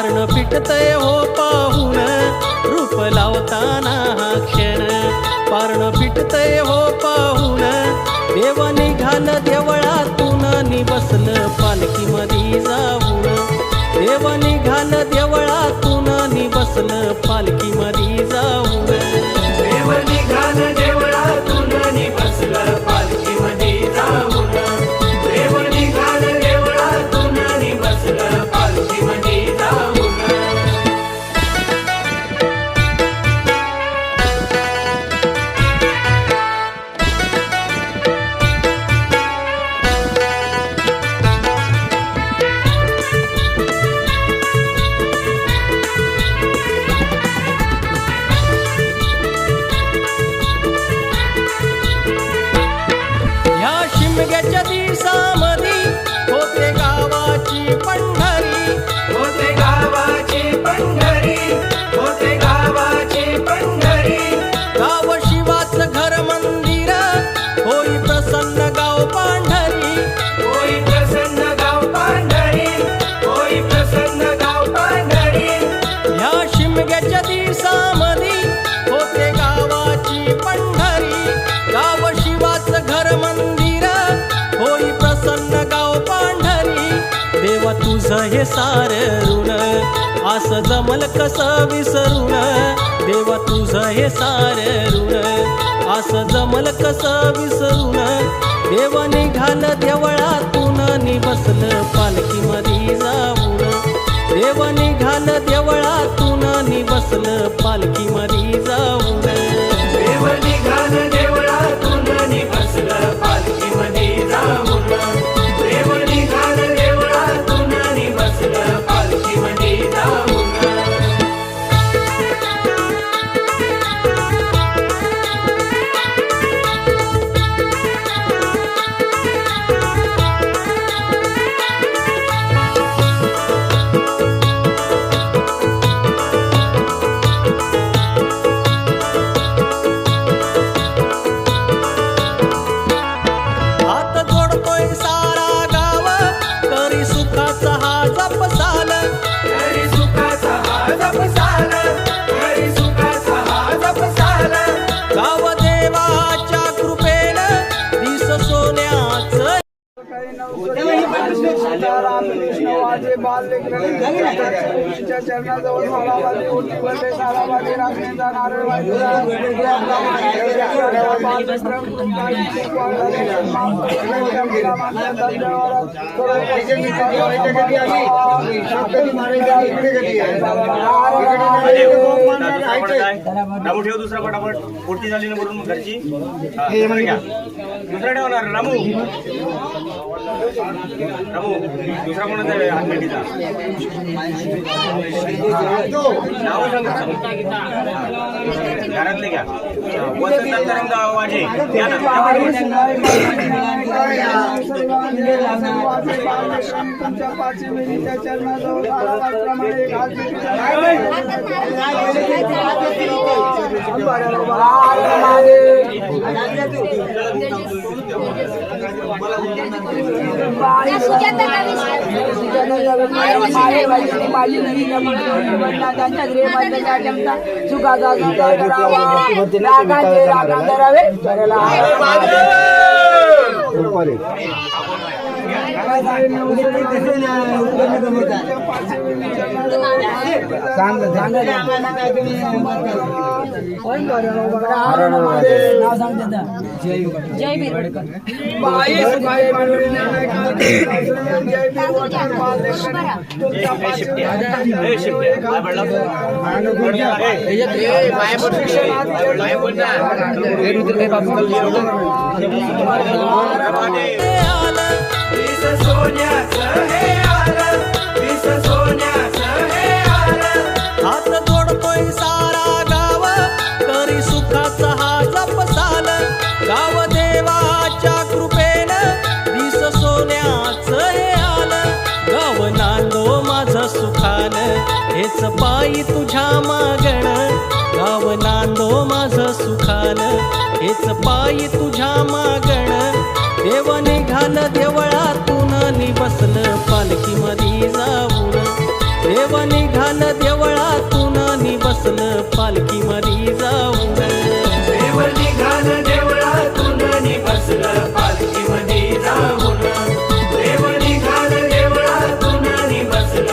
पारण फिटतय हो पाहून रूप लावताना हा क्षण पारण फिटतय हो पाहून देव निघाल देवळातून नि बसलं पालखीमध्ये जाऊन देव निघाल देवळातून नि बसलं पालखीमध्ये जाऊन देव निघाल देवळातून नि बसलं पालखीमध्ये जाऊन देव निघाल देवळातून नि बसलं पालखीमध्ये जाऊन शिमग्याच्या दिवसामधी होते गावाची पंढरी होते गावाची पंढरी होते गावाची पंढरी गाव शिवाचं घर मंदिर होई प्रसन्न गाव पांढरी होई प्रसन्न गाव पांढरी होई प्रसन्न गाव पांढरी ह्या शिमग्याच्या दिवसामधी होते गावाची पंढरी गाव शिवाचं घर मंदिर होई प्रसन्न गाव पांढरी देवा तुझं हे सार ऋण असं जमल कसं विसरून देवा तुझं हे सार ऋण असं जमल कसं विसरून देव निघाल देवळातून नि बसलं पालखीमध्ये जाऊन देव निघाल देवळातून नि बसलं पालखीमध्ये जाऊन देव निघाल देवळातून नि बसलं पालखीमध्ये जाऊन देव निघाल देवळातून नि बसलं पालखीमध्ये जाऊन हात जोडतोय सारा गाव करी सुखाचा हा जपसाल हरी सुखाचा हा जपसाल हरी सुखाचा हा जपसाल गाव देवाच्या कृपेनं दिस सोन्याचं माझे बाल लेकरांच्या चरणाजवळ सालावादी उलटी वरले सालावादी राखण्याचा नारळ रामू ठेव दुसरा फटाफट पुढची झाली ना म्हणून घरची दुसरा ठेवणार रामू रामू दुसरा कोणाचा आहे हातमेटीचा नाव सांगा घरातले घ्या वसंत वाजे घ्या ना चरणाजवळ सालावादप्रमाणे हात जोडतोय सारा गाव करी सुखाचा हा जपसाल गाव देवाच्या कृपेनं दिस सोन्याचं हे आलं गाव नांदो माझं सुखानं हेच पायी तुझ्या मागण गाव नांदो माझं सुखानं हेच पायी तुझ्या मागण देव निघाल देवळातून नि बसलं पालखीमध्ये जाऊन देव निघाल बसलं पालखी मध्ये जाऊन